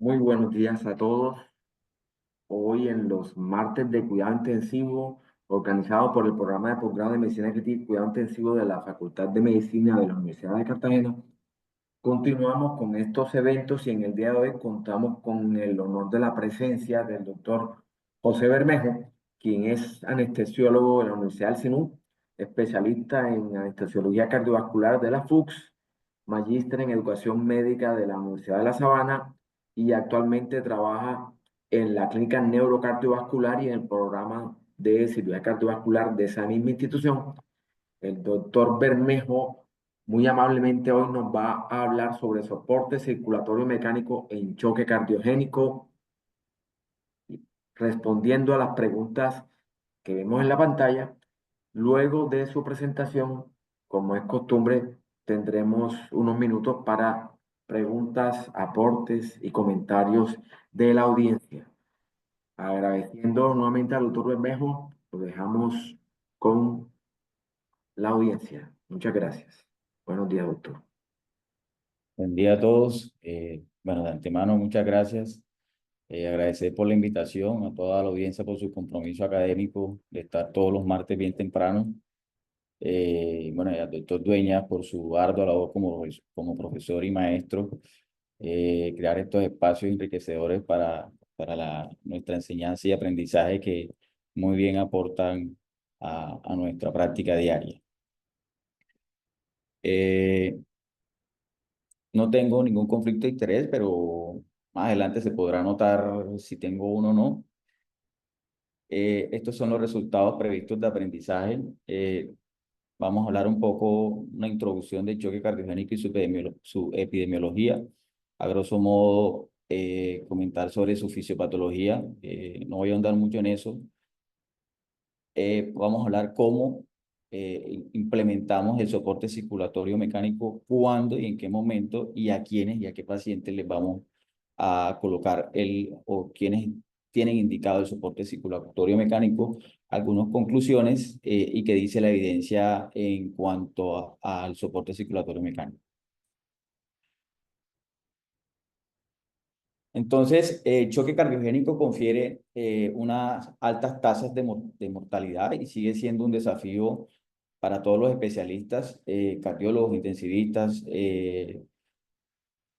Muy buenos días a todos. Hoy en los martes de cuidado intensivo, organizado por el programa de posgrado de Medicina Crítica y Cuidado Intensivo de la Facultad de Medicina de la Universidad de Cartagena, continuamos con estos eventos y en el día de hoy contamos con el honor de la presencia del doctor José Bermejo, quien es anestesiólogo de la Universidad del Sinú, especialista en anestesiología cardiovascular de la FUCS, magíster en educación médica de la Universidad de La Sabana y actualmente trabaja en la clínica neurocardiovascular y en el programa de cirugía cardiovascular de esa misma institución. El doctor Bermejo muy amablemente hoy nos va a hablar sobre soporte circulatorio mecánico en choque cardiogénico, respondiendo a las preguntas que vemos en la pantalla. Luego de su presentación, como es costumbre, tendremos unos minutos para preguntas, aportes y comentarios de la audiencia. Agradeciendo nuevamente al doctor Bermejo, lo dejamos con la audiencia. Muchas gracias. Buenos días, doctor. Buen día a todos. Bueno, de antemano, muchas gracias. Agradecer por la invitación a toda la audiencia por su compromiso académico de estar todos los martes bien temprano. Bueno, y al doctor Dueñas por su ardua labor como profesor y maestro, crear estos espacios enriquecedores para nuestra enseñanza y aprendizaje que muy bien aportan a nuestra práctica diaria. Eh, No tengo ningún conflicto de interés, pero más adelante se podrá notar si tengo uno o no. Estos son los resultados previstos de aprendizaje. Vamos a hablar un poco, una introducción del choque cardiogénico y su epidemiología. A grosso modo, comentar sobre su fisiopatología. No voy a ahondar mucho en eso. Vamos a hablar cómo implementamos el soporte circulatorio mecánico, cuándo y en qué momento y a quiénes y a qué pacientes les vamos a colocar o quienes tienen indicado el soporte circulatorio mecánico, algunas conclusiones y qué dice la evidencia en cuanto al soporte circulatorio mecánico. Entonces, el choque cardiogénico confiere unas altas tasas de mortalidad y sigue siendo un desafío para todos los especialistas, cardiólogos, intensivistas,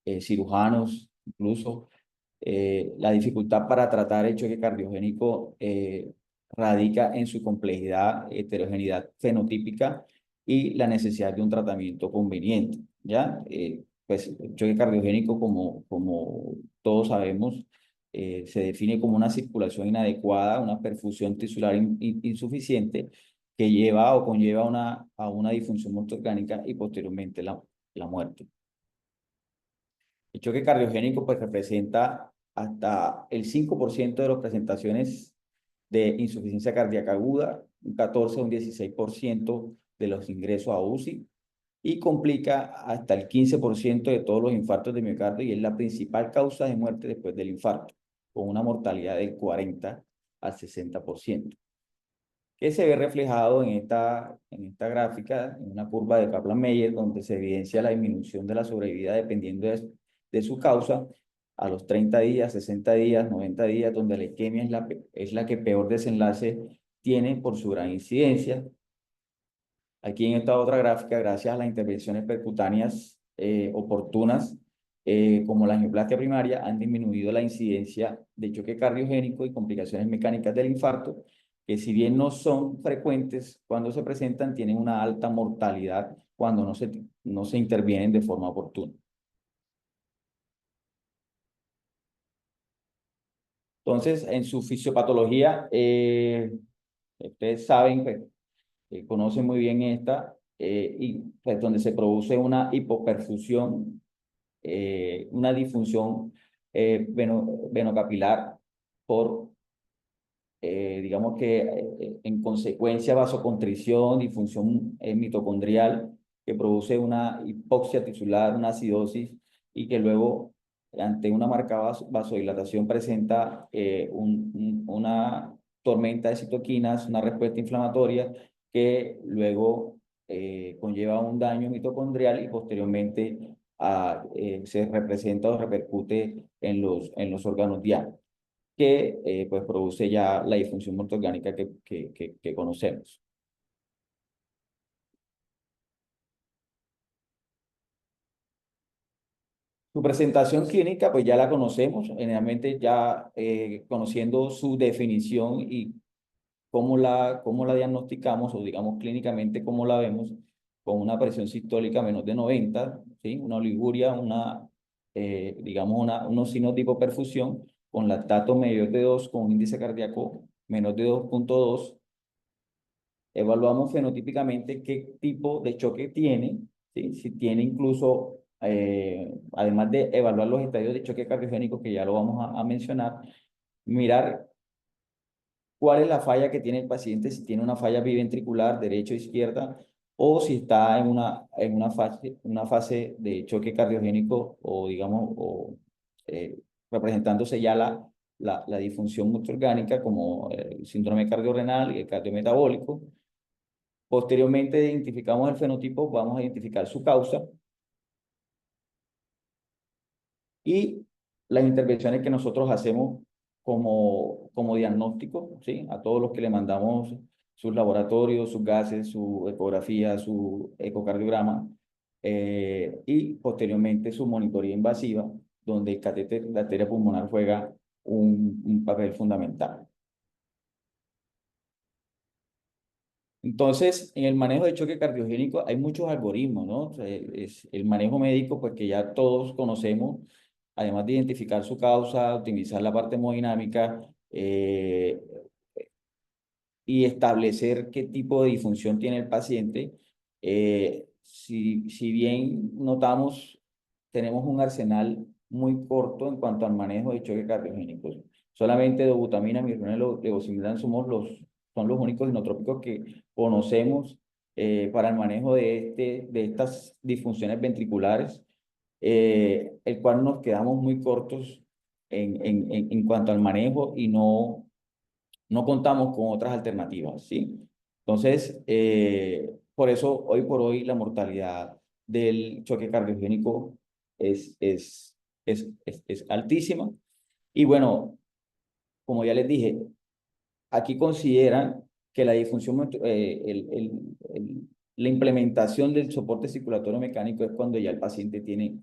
cirujanos, incluso. La dificultad para tratar el choque cardiogénico radica en su complejidad, heterogeneidad fenotípica y la necesidad de un tratamiento conveniente, ¿ya? Pues el choque cardiogénico, como todos sabemos, se define como una circulación inadecuada, una perfusión tisular insuficiente que lleva o conlleva a una disfunción multiorgánica y posteriormente la muerte. El choque cardiogénico pues representa hasta el 5% de las presentaciones de insuficiencia cardíaca aguda, un 14 o un 16% de los ingresos a UCI y complica hasta el 15% de todos los infartos de miocardio y es la principal causa de muerte después del infarto, con una mortalidad del 40 al 60%, que se ve reflejado en esta gráfica, en una curva de Kaplan-Meier, donde se evidencia la disminución de la sobrevida dependiendo de su causa a los 30 días, 60 días, 90 días, donde la isquemia es la que peor desenlace tiene por su gran incidencia. Aquí en esta otra gráfica, gracias a las intervenciones percutáneas oportunas, como la angioplastia primaria, han disminuido la incidencia de choque cardiogénico y complicaciones mecánicas del infarto, que si bien no son frecuentes cuando se presentan, tienen una alta mortalidad cuando no se intervienen de forma oportuna. Entonces, en su fisiopatología, ustedes saben, pues, conocen muy bien esta, y pues donde se produce una hipoperfusión, una disfunción venocapilar por, digamos que en consecuencia vasoconstricción, disfunción mitocondrial, que produce una hipoxia tisular, una acidosis, y que luego, ante una marcada vasodilatación, presenta una tormenta de citoquinas, una respuesta inflamatoria, que luego conlleva un daño mitocondrial y posteriormente se representa o repercute en los órganos diana, que pues produce ya la disfunción multiorgánica que conocemos. Su presentación clínica, pues ya la conocemos, generalmente ya conociendo su definición y cómo la diagnosticamos o digamos clínicamente cómo la vemos, con una presión sistólica menos de 90, ¿sí? Una oliguria, digamos unos signos de hipoperfusión, con lactato medio de 2, con un índice cardíaco menos de 2.2. Evaluamos fenotípicamente qué tipo de choque tiene, ¿sí? Si tiene incluso, además de evaluar los estadios de choque cardiogénico, que ya lo vamos a mencionar, mirar cuál es la falla que tiene el paciente, si tiene una falla biventricular, derecha o izquierda, o si está en una fase de choque cardiogénico o, digamos, representándose ya la disfunción multiorgánica como el síndrome cardiorrenal y el cardiometabólico. Posteriormente identificamos el fenotipo, vamos a identificar su causa y las intervenciones que nosotros hacemos como diagnóstico, ¿sí? A todos los que le mandamos sus laboratorios, sus gases, su ecografía, su ecocardiograma, y posteriormente su monitoría invasiva, donde el catéter de arteria pulmonar juega un papel fundamental. Entonces, en el manejo de choque cardiogénico hay muchos algoritmos, ¿no? O sea, es el manejo médico, pues que ya todos conocemos, además de identificar su causa, optimizar la parte hemodinámica y establecer qué tipo de disfunción tiene el paciente. Si bien notamos, tenemos un arsenal muy corto en cuanto al manejo de choque cardiogénico. Solamente dobutamina, mirronelo, levosimendan son los únicos inotrópicos que conocemos para el manejo de estas disfunciones ventriculares, el cual nos quedamos muy cortos en cuanto al manejo y no contamos con otras alternativas, ¿sí? Entonces, por eso, hoy por hoy, la mortalidad del choque cardiogénico es altísima. Y bueno, como ya les dije, aquí consideran que la disfunción, la implementación del soporte circulatorio mecánico es cuando ya el paciente tiene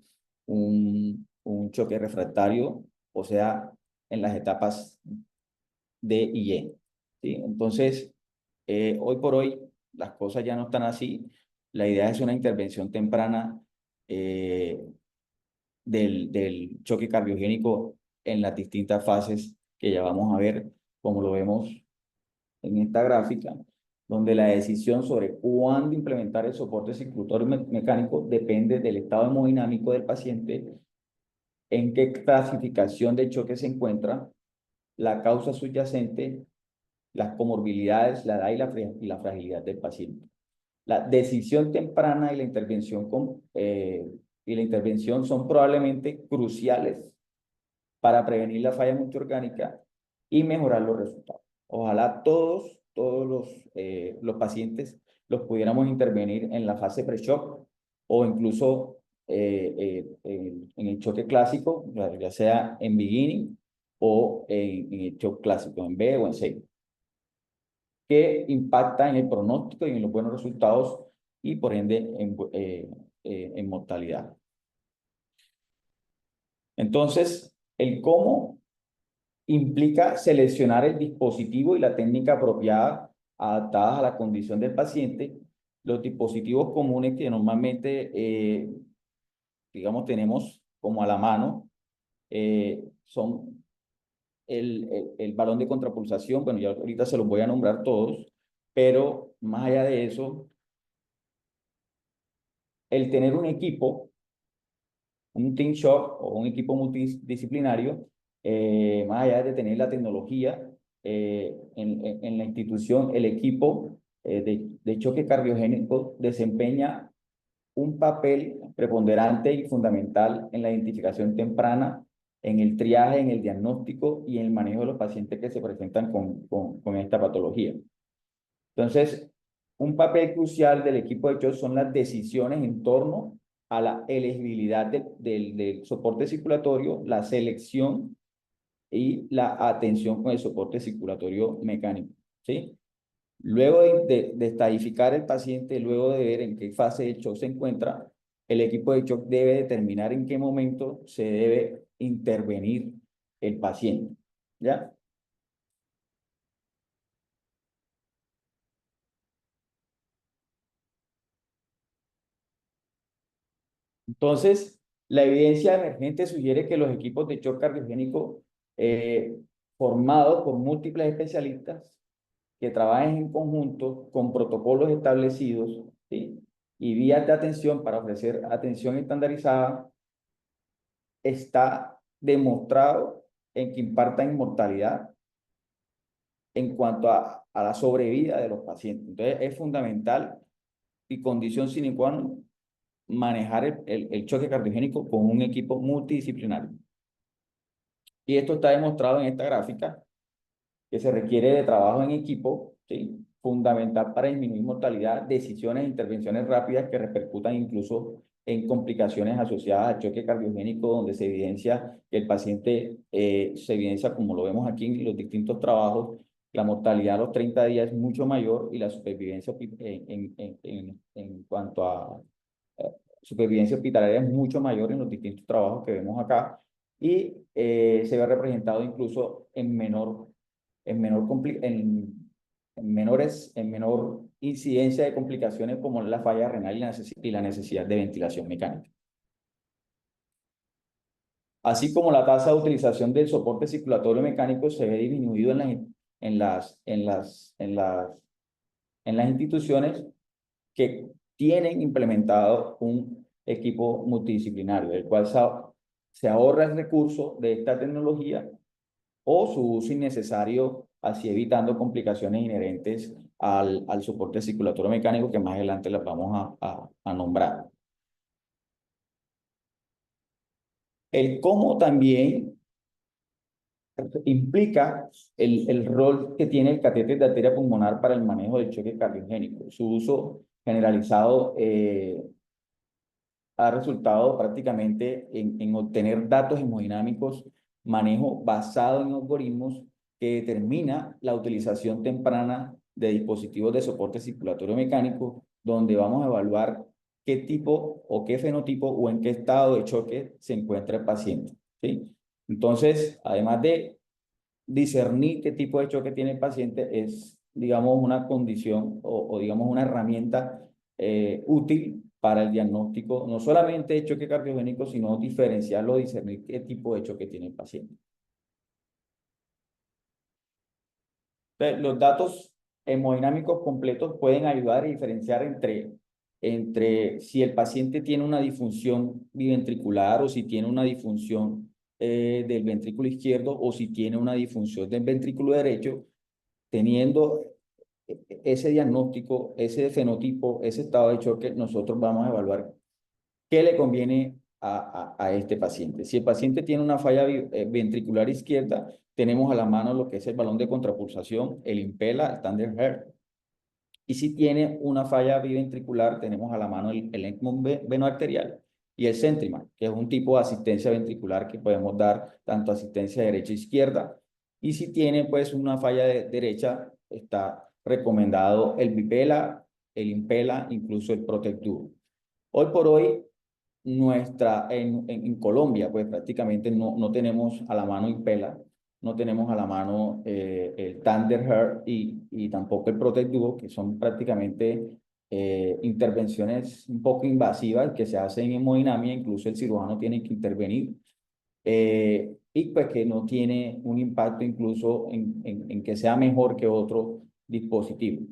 un choque refractario, o sea, en las etapas D y E, ¿sí? Entonces, hoy por hoy, las cosas ya no están así. La idea es una intervención temprana eh, del choque cardiogénico en las distintas fases que ya vamos a ver, como lo vemos en esta gráfica, donde la decisión sobre cuándo implementar el soporte circulatorio mecánico depende del estado hemodinámico del paciente, en qué clasificación de choque se encuentra, la causa subyacente, las comorbilidades, la edad y la fragilidad del paciente. La decisión temprana y la intervención son probablemente cruciales para prevenir la falla multiorgánica y mejorar los resultados. Ojalá los pacientes los pudiéramos intervenir en la fase pre-shock o incluso en el choque clásico, ya sea en beginning o en el shock clásico, en B o en C, que impacta en el pronóstico y en los buenos resultados y por ende en mortalidad. Entonces, el cómo implica seleccionar el dispositivo y la técnica apropiada adaptadas a la condición del paciente. Los dispositivos comunes que normalmente, digamos, tenemos como a la mano son el balón de contrapulsación. Bueno, ya ahorita se los voy a nombrar todos, pero más allá de eso, el tener un equipo, un team shop o un equipo multidisciplinario, más allá de tener la tecnología en la institución, el equipo de choque cardiogénico desempeña un papel preponderante y fundamental en la identificación temprana, en el triaje, en el diagnóstico y en el manejo de los pacientes que se presentan con esta patología. Entonces, un papel crucial del equipo de choque son las decisiones en torno a la elegibilidad del soporte circulatorio, la selección y la atención con el soporte circulatorio mecánico, ¿sí? Luego de estadificar el paciente, luego de ver en qué fase de shock se encuentra, el equipo de shock debe determinar en qué momento se debe intervenir el paciente, ¿ya? Entonces, la evidencia emergente sugiere que los equipos de shock cardiogénico eh, formados por múltiples especialistas que trabajen en conjunto con protocolos establecidos, ¿sí? Y vías de atención para ofrecer atención estandarizada, está demostrado en que imparta inmortalidad en cuanto a la sobrevida de los pacientes. Entonces, es fundamental y condición sine qua non manejar el choque cardiogénico con un equipo multidisciplinario. Y esto está demostrado en esta gráfica, que se requiere de trabajo en equipo, ¿sí? Fundamental para disminuir mortalidad, decisiones e intervenciones rápidas que repercutan incluso en complicaciones asociadas al choque cardiogénico, donde se evidencia que el paciente, se evidencia, como lo vemos aquí en los distintos trabajos, la mortalidad a los 30 días es mucho mayor y la supervivencia en cuanto a supervivencia hospitalaria es mucho mayor en los distintos trabajos que vemos acá y se ve representado incluso en menor incidencia de complicaciones como la falla renal y la necesidad de ventilación mecánica. Así como la tasa de utilización del soporte circulatorio mecánico se ve disminuido en las instituciones que tienen implementado un equipo multidisciplinario, el cual se ahorra el recurso de esta tecnología o su uso innecesario, así evitando complicaciones inherentes al soporte circulatorio mecánico, que más adelante las vamos a nombrar. El cómo también implica el rol que tiene el catéter de arteria pulmonar para el manejo del choque cardiogénico. Su uso generalizado ha resultado prácticamente en obtener datos hemodinámicos, manejo basado en algoritmos que determina la utilización temprana de dispositivos de soporte circulatorio mecánico, donde vamos a evaluar qué tipo o qué fenotipo o en qué estado de choque se encuentra el paciente, ¿sí? Entonces, además de discernir qué tipo de choque tiene el paciente, es, digamos, una condición o digamos, una herramienta útil para el diagnóstico, no solamente de choque cardiogénico, sino diferenciarlo, discernir qué tipo de choque tiene el paciente. Entonces, los datos hemodinámicos completos pueden ayudar a diferenciar entre si el paciente tiene una disfunción biventricular o si tiene una disfunción del ventrículo izquierdo o si tiene una disfunción del ventrículo derecho, teniendo ese diagnóstico, ese fenotipo, ese estado de choque, nosotros vamos a evaluar qué le conviene a este paciente. Si el paciente tiene una falla ventricular izquierda, tenemos a la mano lo que es el balón de contrapulsación, el Impella, el Thunder Heart. Y si tiene una falla biventricular, tenemos a la mano el ECMO venoarterial y el CentriMac, que es un tipo de asistencia ventricular que podemos dar tanto asistencia derecha e izquierda. Y si tiene pues una falla derecha, está recomendado el Bipela, el Impella, incluso el Protect Duo. Hoy por hoy, en Colombia, pues prácticamente no tenemos a la mano Impella, no tenemos a la mano el Thunder Heart y tampoco el Protect Duo, que son prácticamente intervenciones un poco invasivas que se hacen en hemodinamia, incluso el cirujano tiene que intervenir, y pues que no tiene un impacto incluso en que sea mejor que otro dispositivo.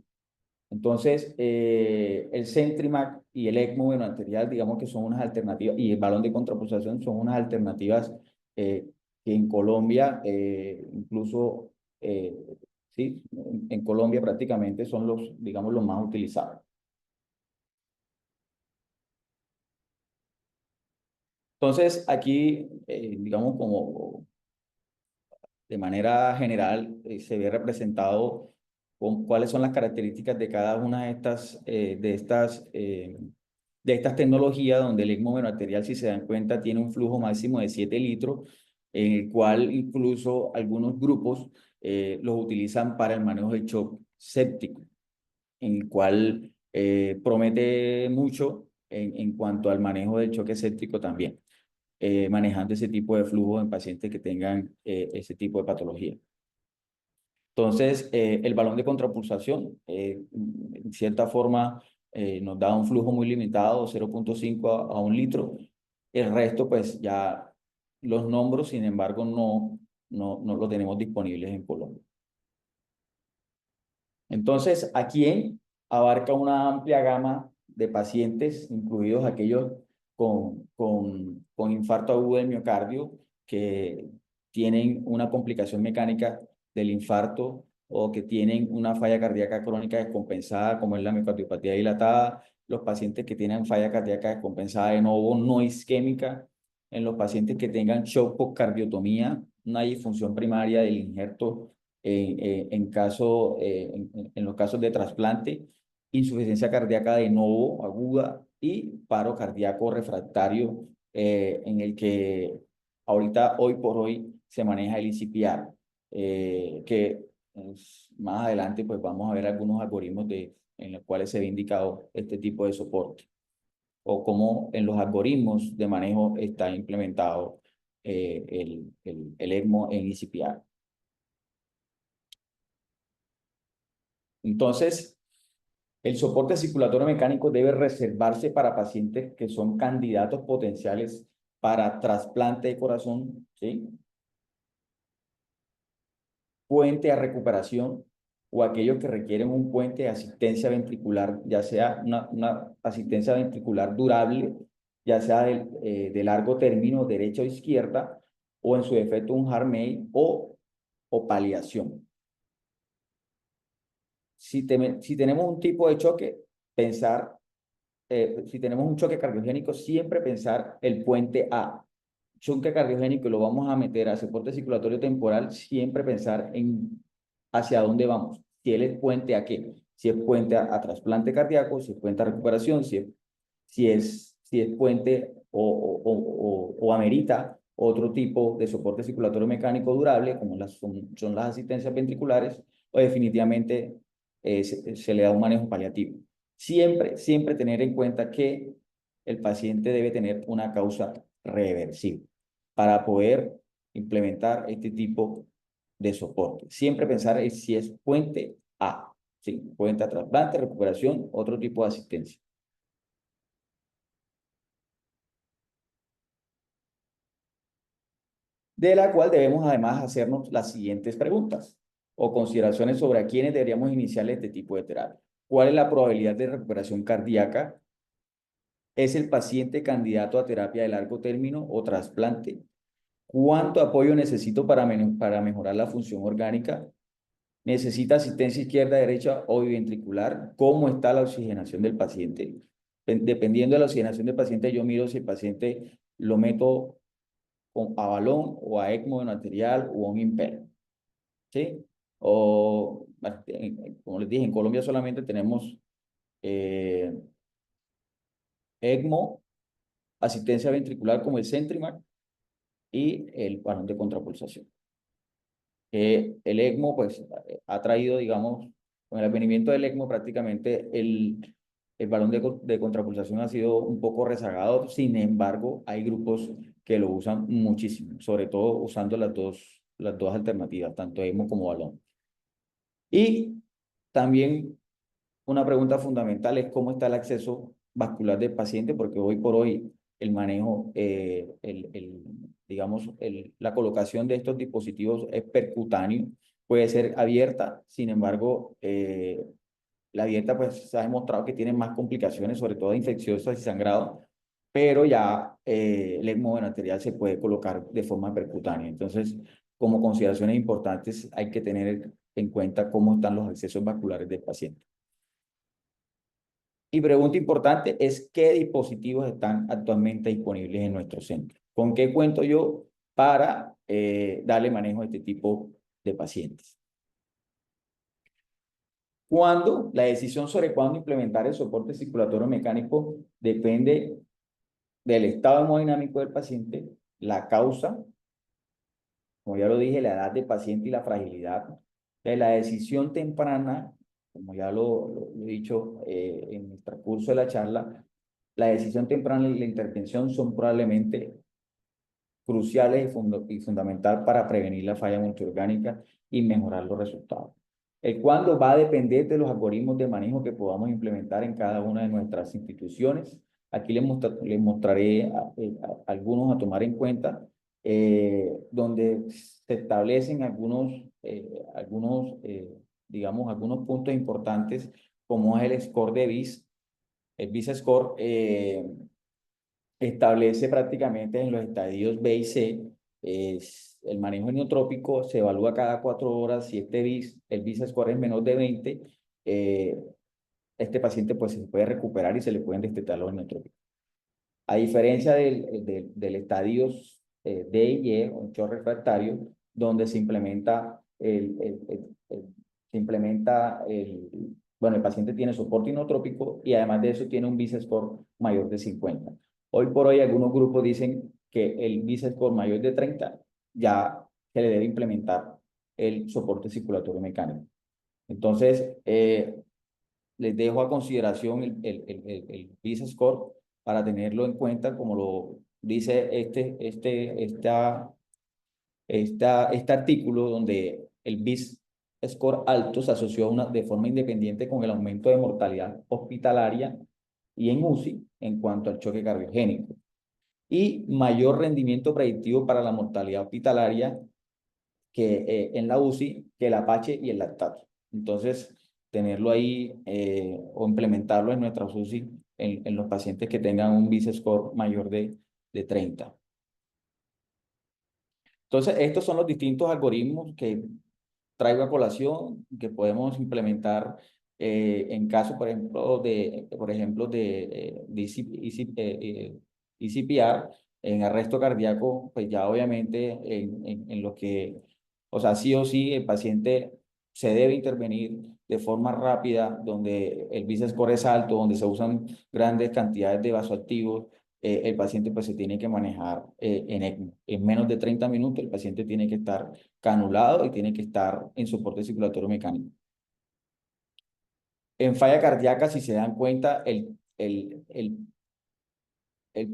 Entonces, el CentriMac y el ECMO venoarterial, digamos que son unas alternativas, y el balón de contrapulsación son unas alternativas que en Colombia, incluso, sí, en Colombia prácticamente son digamos, los más utilizados. Entonces, aquí, digamos, como de manera general, se ve representado con cuáles son las características de cada una de estas de estas tecnologías, donde el ECMO arterial, si se dan cuenta, tiene un flujo máximo de 7 litros, en el cual incluso algunos grupos los utilizan para el manejo de shock séptico, en el cual promete mucho en cuanto al manejo del choque séptico también, manejando ese tipo de flujo en pacientes que tengan ese tipo de patología. Entonces, el balón de contrapulsación, en cierta forma, nos da un flujo muy limitado, 0,5 a 1 litro. El resto, pues ya los nombro, sin embargo, no lo tenemos disponibles en Colombia. Entonces, aquí abarca una amplia gama de pacientes, incluidos aquellos con infarto agudo del miocardio, que tienen una complicación mecánica del infarto o que tienen una falla cardíaca crónica descompensada, como es la miocardiopatía dilatada, los pacientes que tienen falla cardíaca descompensada de nuevo no isquémica, en los pacientes que tengan shock por cardiotomía, una disfunción primaria del injerto en los casos de trasplante, insuficiencia cardíaca de novo aguda y paro cardíaco refractario, en el que ahorita, hoy por hoy, se maneja el ICPR, que más adelante pues vamos a ver algunos algoritmos en los cuales se ve indicado este tipo de soporte, o cómo en los algoritmos de manejo está implementado el ECMO en ICPR. Entonces, el soporte circulatorio mecánico debe reservarse para pacientes que son candidatos potenciales para trasplante de corazón, ¿sí? Puente a recuperación, o aquellos que requieren un puente de asistencia ventricular, ya sea una asistencia ventricular durable, ya sea de largo término, derecha o izquierda, o en su defecto un HARMEI o paliación. Si tenemos un tipo de choque, pensar, si tenemos un choque cardiogénico, siempre pensar el puente A. Choque cardiogénico lo vamos a meter a soporte circulatorio temporal, siempre pensar en hacia dónde vamos. Si él es puente a qué, si es puente a trasplante cardíaco, si es puente a recuperación, si es puente o amerita otro tipo de soporte circulatorio mecánico durable, como son las asistencias ventriculares, o definitivamente se le da un manejo paliativo. Siempre tener en cuenta que el paciente debe tener una causa reversible para poder implementar este tipo de soporte. Siempre pensar en si es puente A, ¿sí? Puente a trasplante, recuperación, otro tipo de asistencia. De la cual debemos además hacernos las siguientes preguntas o consideraciones sobre a quiénes deberíamos iniciar este tipo de terapia. ¿Cuál es la probabilidad de recuperación cardíaca? ¿Es el paciente candidato a terapia de largo término o trasplante? ¿Cuánto apoyo necesito para mejorar la función orgánica? ¿Necesita asistencia izquierda, derecha o biventricular? ¿Cómo está la oxigenación del paciente? Dependiendo de la oxigenación del paciente, yo miro si el paciente lo meto a balón o a ECMO arterial o a un IMPER, ¿sí? O, como les dije, en Colombia solamente tenemos eh, ECMO, asistencia ventricular como el Centrimac y el balón de contrapulsación. El ECMO, pues, ha traído, digamos, con el advenimiento del ECMO prácticamente el balón de contrapulsación ha sido un poco rezagado. Sin embargo, hay grupos que lo usan muchísimo, sobre todo usando las dos alternativas, tanto ECMO como balón. Y también una pregunta fundamental es cómo está el acceso vascular del paciente, porque hoy por hoy el manejo, digamos, la colocación de estos dispositivos es percutáneo, puede ser abierta, sin embargo, la abierta pues se ha demostrado que tiene más complicaciones, sobre todo infecciosas y sangrado, pero ya el ECMO arterial se puede colocar de forma percutánea. Entonces, como consideraciones importantes, hay que tener en cuenta cómo están los accesos vasculares del paciente. Y pregunta importante es qué dispositivos están actualmente disponibles en nuestro centro. ¿Con qué cuento yo para darle manejo a este tipo de pacientes? Cuando la decisión sobre cuándo implementar el soporte circulatorio mecánico depende del estado hemodinámico del paciente, la causa, como ya lo dije, la edad del paciente y la fragilidad. De la decisión temprana, como ya lo he dicho en el transcurso de la charla, la decisión temprana y la intervención son probablemente cruciales y fundamental para prevenir la falla multiorgánica y mejorar los resultados. El cuándo va a depender de los algoritmos de manejo que podamos implementar en cada una de nuestras instituciones. Aquí les mostraré algunos a tomar en cuenta, donde se establecen digamos, algunos puntos importantes, como es el score de BIS. El BIS score establece prácticamente en los estadios B y C, el manejo neotrópico se evalúa cada 4 horas. Si el BIS score es menor de 20, eh, este paciente pues se puede recuperar y se le pueden destetar los neotrópicos. A diferencia del estadio D y E, o shock refractario, donde se implementa bueno, el paciente tiene soporte inotrópico y además de eso tiene un BIS score mayor de 50. Hoy por hoy algunos grupos dicen que el BIS score mayor de 30 ya se le debe implementar el soporte circulatorio mecánico. Entonces, les dejo a consideración el BIS score para tenerlo en cuenta, como lo dice este artículo, donde el BIS score alto se asoció de forma independiente con el aumento de mortalidad hospitalaria y en UCI en cuanto al choque cardiogénico, y mayor rendimiento predictivo para la mortalidad hospitalaria en la UCI que el Apache y el lactato. Entonces, tenerlo ahí o implementarlo en nuestras UCI en los pacientes que tengan un BIS score mayor de 30. Entonces, estos son los distintos algoritmos que traigo a colación, que podemos implementar en caso, por ejemplo, de ECPR, en arresto cardíaco. Pues ya obviamente en lo que, o sea, sí o sí el paciente se debe intervenir de forma rápida, donde el BIS score es alto, donde se usan grandes cantidades de vasoactivos. El paciente pues se tiene que manejar en ECMO. En menos de 30 minutos el paciente tiene que estar canulado y tiene que estar en soporte circulatorio mecánico. En falla cardíaca, si se dan cuenta, el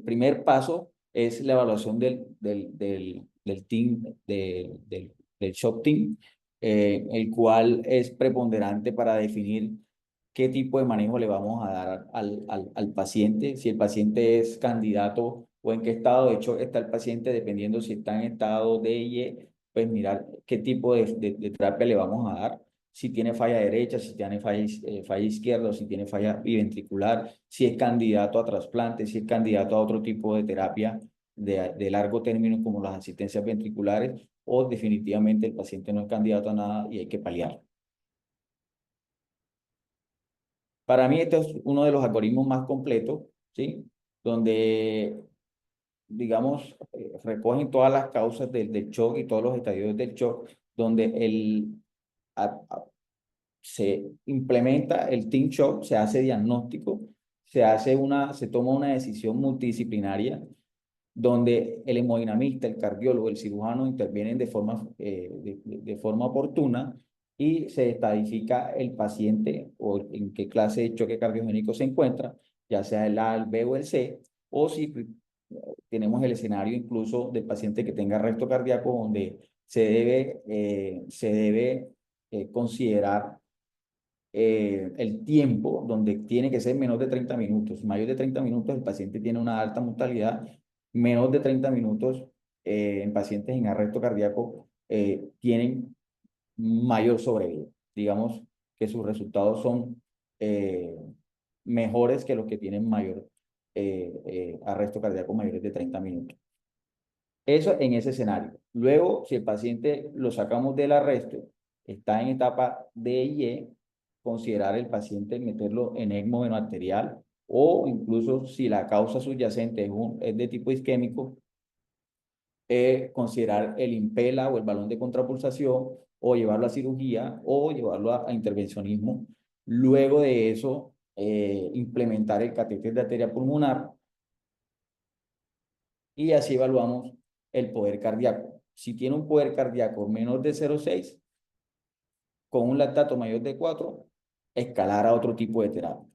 primer paso es la evaluación del team, del shock team, el cual es preponderante para definir qué tipo de manejo le vamos a dar al paciente, si el paciente es candidato o en qué estado de shock está el paciente, dependiendo si está en estado D y E, pues mirar qué tipo de terapia le vamos a dar, si tiene falla derecha, si tiene falla izquierda, o si tiene falla biventricular, si es candidato a trasplante, si es candidato a otro tipo de terapia de largo término como las asistencias ventriculares, o definitivamente el paciente no es candidato a nada y hay que paliar. Para mí este es uno de los algoritmos más completos, ¿sí? Donde, digamos, recogen todas las causas del shock y todos los estadios del shock, donde a- a- se implementa el team shock, se hace diagnóstico, se toma una decisión multidisciplinaria, donde el hemodinamista, el cardiólogo, el cirujano intervienen de forma oportuna, y se estadifica el paciente o en qué clase de choque cardiogénico se encuentra, ya sea el A, el B o el C, o si tenemos el escenario incluso del paciente que tenga arresto cardíaco, donde se debe considerar el tiempo, donde tiene que ser menos de 30 minutos. Mayor de 30 minutos el paciente tiene una alta mortalidad. Menos de 30 minutos en pacientes en arresto cardíaco tienen mayor sobrevida. Digamos que sus resultados son eh, mejores que los que tienen mayor arresto cardíaco mayores de 30 minutos. Eso en ese escenario. Luego, si el paciente lo sacamos del arresto, está en etapa D y E, considerar el paciente meterlo en ECMO venoarterial, o incluso si la causa subyacente es de tipo isquémico, considerar el Impela o el balón de contrapulsación, o llevarlo a cirugía, o llevarlo a intervencionismo Luego de eso, implementar el catéter de arteria pulmonar y así evaluamos el poder cardíaco. Si tiene un poder cardíaco menor de 0,6, con un lactato mayor de 4, escalar a otro tipo de terapia.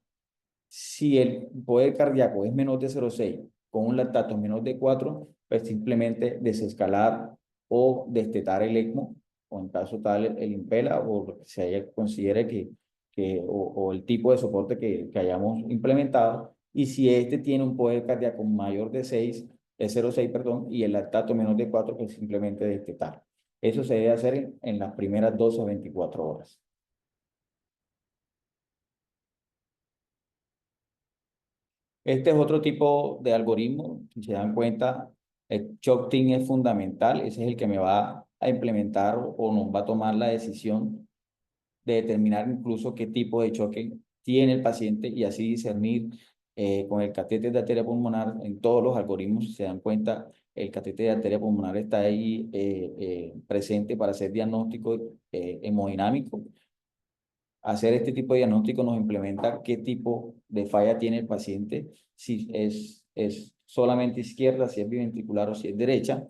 Si el poder cardíaco es menor de 0,6, con un lactato menor de 4, pues simplemente desescalar o destetar el ECMO, o en caso tal el Impela, o lo que se haya, considere o el tipo de soporte que hayamos implementado. Y si este tiene un poder cardíaco mayor de 6, de 0,6, perdón, y el lactato menor de 4, pues simplemente destetar. Eso se debe hacer en las primeras 12 a 24 horas. Este es otro tipo de algoritmo. Si se dan cuenta, el shock team es fundamental. Ese es el que me va a implementar o nos va a tomar la decisión de determinar incluso qué tipo de choque tiene el paciente y así discernir con el catéter de arteria pulmonar. En todos los algoritmos, si se dan cuenta, el catéter de arteria pulmonar está ahí presente para hacer diagnóstico hemodinámico. Hacer este tipo de diagnóstico nos implementa qué tipo de falla tiene el paciente, si es solamente izquierda, si es biventricular o si es derecha.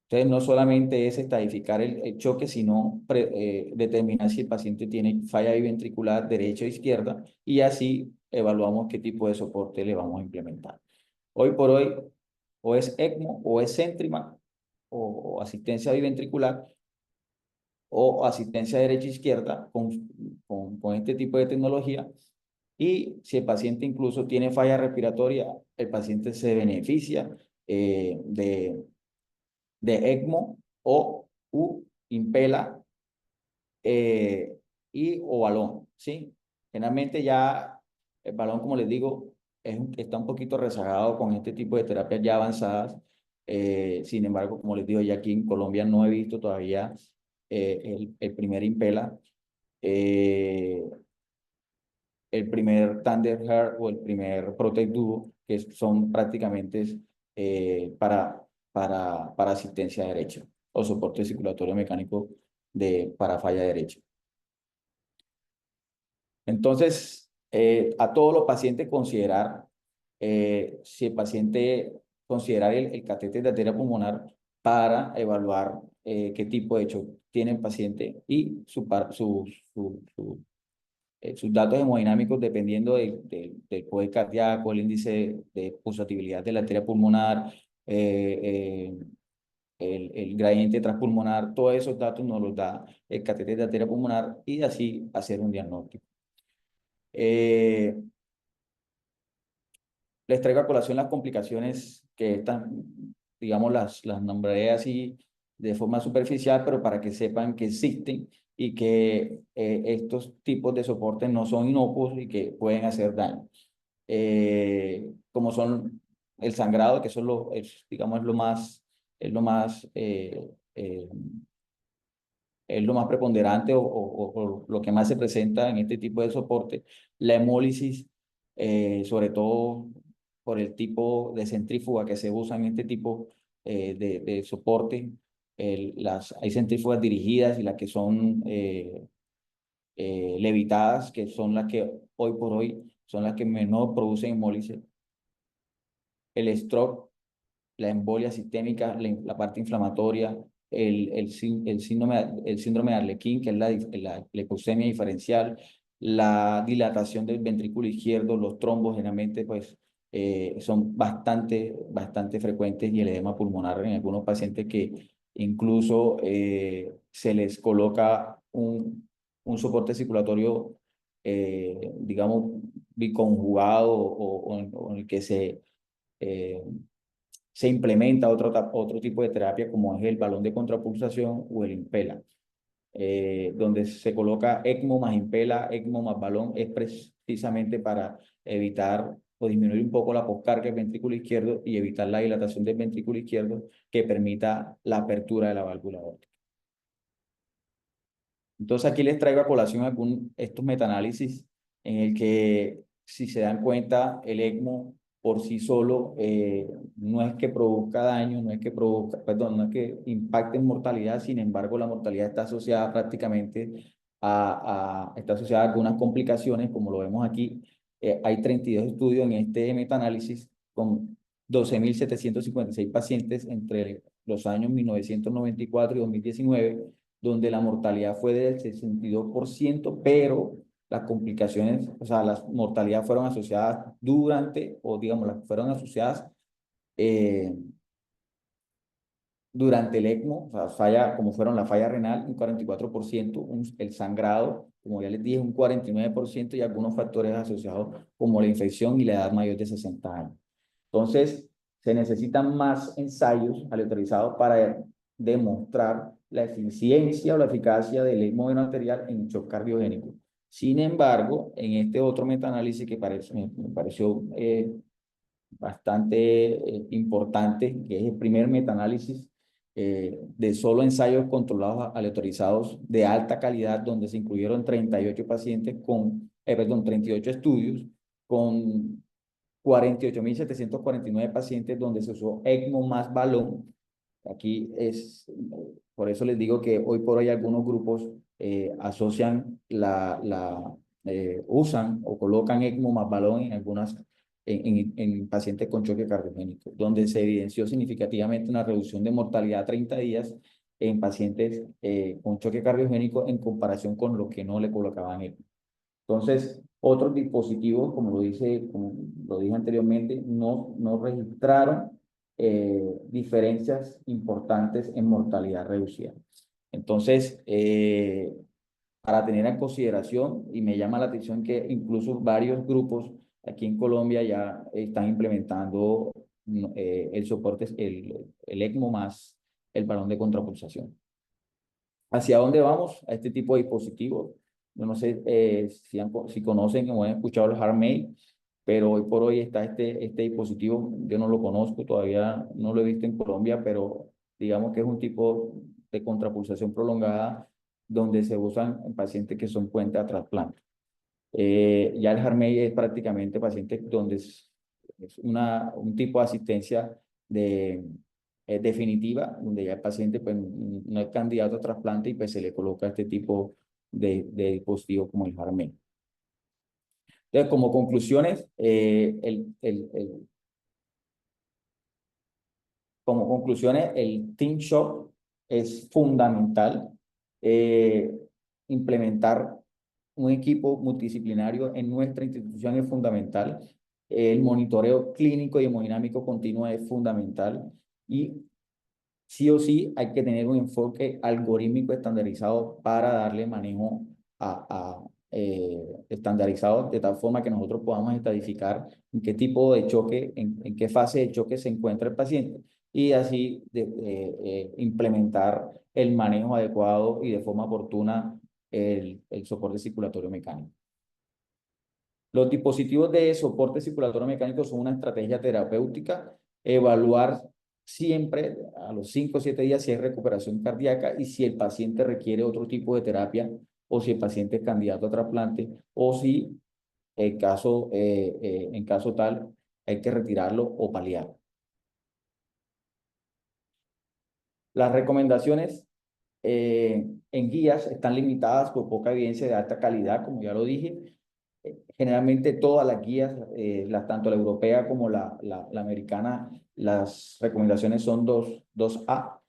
Entonces, no solamente es estadificar el choque, sino determinar si el paciente tiene falla biventricular derecha o izquierda y así evaluamos qué tipo de soporte le vamos a implementar. Hoy por hoy, o es ECMO o es Céntrima o asistencia biventricular o asistencia derecha-izquierda con este tipo de tecnología. Y si el paciente incluso tiene falla respiratoria, el paciente se beneficia de ECMO o Impela y o balón, ¿sí? Generalmente ya el balón, como les digo, está un poquito rezagado con este tipo de terapias ya avanzadas. Sin embargo, como les digo, ya aquí en Colombia no he visto todavía el primer Impela, eh, el primer Thunder Heart o el primer Protect Duo, que son prácticamente para asistencia derecha o soporte circulatorio mecánico para falla derecha. Entonces, a todos los pacientes considerar, si el paciente considerar el catéter de arteria pulmonar para evaluar qué tipo de hecho tiene el paciente y sus datos hemodinámicos dependiendo del poder cardíaco, el índice de pulsatividad de la arteria pulmonar, el gradiente transpulmonar, todos esos datos nos los da el catéter de arteria pulmonar y así hacer un diagnóstico. Eh, Les traigo a colación las complicaciones que están, digamos, las nombraré así de forma superficial, pero para que sepan que existen y que estos tipos de soportes no son inocuos y que pueden hacer daño. Como son el sangrado, que eso digamos, es lo más preponderante o lo que más se presenta en este tipo de soporte. La hemólisis, sobre todo por el tipo de centrífuga que se usa en este tipo de soporte. Hay centrífugas dirigidas y las que son levitadas, que son las que hoy por hoy son las que menor producen hemólisis. El stroke, la embolia sistémica, la parte inflamatoria, el síndrome de Arlequín, que es la leucemia diferencial, la dilatación del ventrículo izquierdo, los trombos generalmente pues son bastante frecuentes y el edema pulmonar en algunos pacientes que incluso se les coloca un soporte circulatorio, digamos, biconjugado o en el que eh, se implementa otro tipo de terapia como es el balón de contrapulsación o el Impela, donde se coloca ECMO más Impela, ECMO más balón, es precisamente para evitar o disminuir un poco la poscarga del ventrículo izquierdo y evitar la dilatación del ventrículo izquierdo que permita la apertura de la válvula aórtica. Entonces aquí les traigo a colación estos metaanálisis en el que, si se dan cuenta, el ECMO por sí solo no es que produzca daño, no es que impacte en mortalidad. Sin embargo, la mortalidad está asociada prácticamente está asociada a algunas complicaciones, como lo vemos aquí. Hay 32 estudios en este metaanálisis con 12.756 pacientes entre los años 1994 y 2019, donde la mortalidad fue del 62%, pero las complicaciones, o sea, las mortalidades fueron asociadas durante, o digamos, las fueron asociadas eh, durante el ECMO, o sea, falla, como fueron la falla renal, un 44%, el sangrado, como ya les dije, un 49% y algunos factores asociados como la infección y la edad mayor de 60 años. Entonces, se necesitan más ensayos aleatorizados para demostrar la eficiencia o la eficacia del ECMO arterial en shock cardiogénico. Sin embargo, en este otro metaanálisis que me pareció bastante importante, que es el primer metaanálisis de solo ensayos controlados aleatorizados de alta calidad, donde se incluyeron 38 pacientes con, perdón, 38 estudios con 48.749 pacientes donde se usó ECMO más balón. Aquí es, por eso les digo que hoy por hoy algunos grupos asocian usan o colocan ECMO más balón en algunas, en pacientes con choque cardiogénico, donde se evidenció significativamente una reducción de mortalidad a 30 días en pacientes con choque cardiogénico en comparación con los que no le colocaban ECMO. Entonces, otros dispositivos, como lo dije anteriormente, no registraron diferencias importantes en mortalidad reducida. Entonces, para tener en consideración, y me llama la atención que incluso varios grupos aquí en Colombia ya están implementando el soporte, el ECMO más el balón de contrapulsación. ¿Hacia dónde vamos a este tipo de dispositivos? Yo no sé si conocen o han escuchado el HeartMate, pero hoy por hoy está este dispositivo. Yo no lo conozco, todavía no lo he visto en Colombia, pero digamos que es un tipo de contrapulsación prolongada donde se usan en pacientes que son puentes a trasplante. Ya el HeartMate es prácticamente pacientes donde es un tipo de asistencia de, definitiva, donde ya el paciente pues, no es candidato a trasplante y pues se le coloca este tipo de dispositivo como el HeartMate. Entonces, como conclusiones, el Team Shock es fundamental implementar un equipo multidisciplinario en nuestra institución es fundamental. El monitoreo clínico y hemodinámico continuo es fundamental. Y sí o sí hay que tener un enfoque algorítmico estandarizado para darle manejo estandarizado de tal forma que nosotros podamos estadificar en qué tipo de choque, en qué fase de choque se encuentra el paciente y así implementar el manejo adecuado y de forma oportuna el soporte circulatorio mecánico. Los dispositivos de soporte circulatorio mecánico son una estrategia terapéutica, evaluar siempre a los 5 o 7 días si hay recuperación cardíaca y si el paciente requiere otro tipo de terapia o si el paciente es candidato a trasplante o si en caso tal hay que retirarlo o paliar. Las recomendaciones en guías están limitadas por poca evidencia de alta calidad, como ya lo dije. Generalmente todas las guías, tanto la europea como la americana, las recomendaciones son 2A.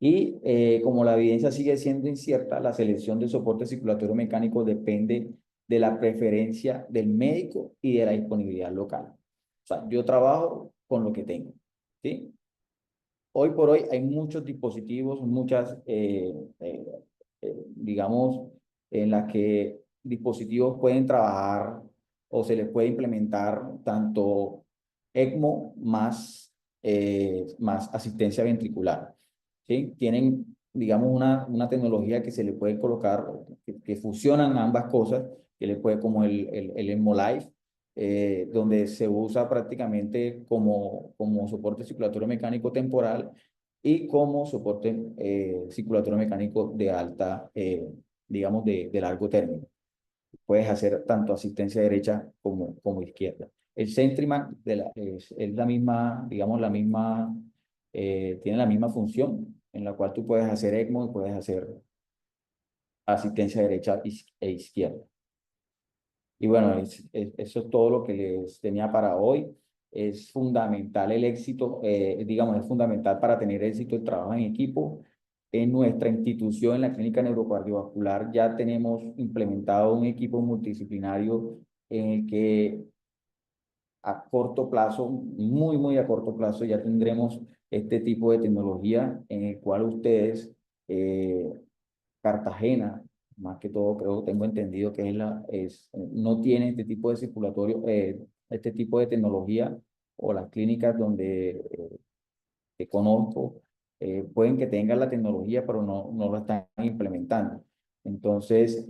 Y como la evidencia sigue siendo incierta, la selección del soporte circulatorio mecánico depende de la preferencia del médico y de la disponibilidad local. O sea, yo trabajo con lo que tengo, ¿sí? Hoy por hoy hay muchos dispositivos, digamos, en las que dispositivos pueden trabajar o se les puede implementar tanto ECMO más asistencia ventricular. ¿Sí? Tienen, digamos, una tecnología que se le puede colocar, que fusionan ambas cosas, que le puede, como el ECMO donde se usa prácticamente como soporte circulatorio mecánico temporal y como soporte circulatorio mecánico de alta, digamos, de largo término. Puedes hacer tanto asistencia derecha como izquierda. El Centrimac es la misma, digamos, tiene la misma función en la cual tú puedes hacer ECMO y puedes hacer asistencia derecha e izquierda. Y bueno, eso es todo lo que les tenía para hoy. Es fundamental el éxito, digamos, es fundamental para tener éxito el trabajo en equipo. En nuestra institución, en la Clínica Neurocardiovascular, ya tenemos implementado un equipo multidisciplinario en el que a corto plazo, muy a corto plazo, ya tendremos este tipo de tecnología en el cual ustedes, eh, Cartagena, más que todo, creo que tengo entendido que no tiene este tipo de circulatorio, este tipo de tecnología, o las clínicas donde que conozco, pueden que tengan la tecnología, pero no lo están implementando. Entonces,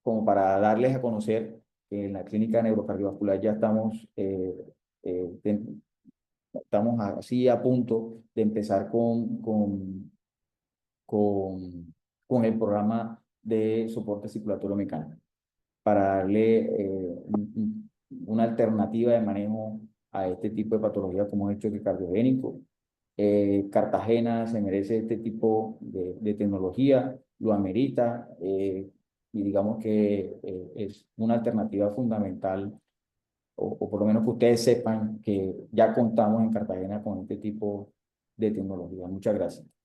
como para darles a conocer que en la clínica neurocardiovascular ya estamos así a punto de empezar con, con el programa de soporte circulatorio mecánico para darle una alternativa de manejo a este tipo de patología como es el choque cardiogénico. Cartagena se merece este tipo de tecnología, lo amerita, y digamos que es una alternativa fundamental, o por lo menos que ustedes sepan que ya contamos en Cartagena con este tipo de tecnología. Muchas gracias.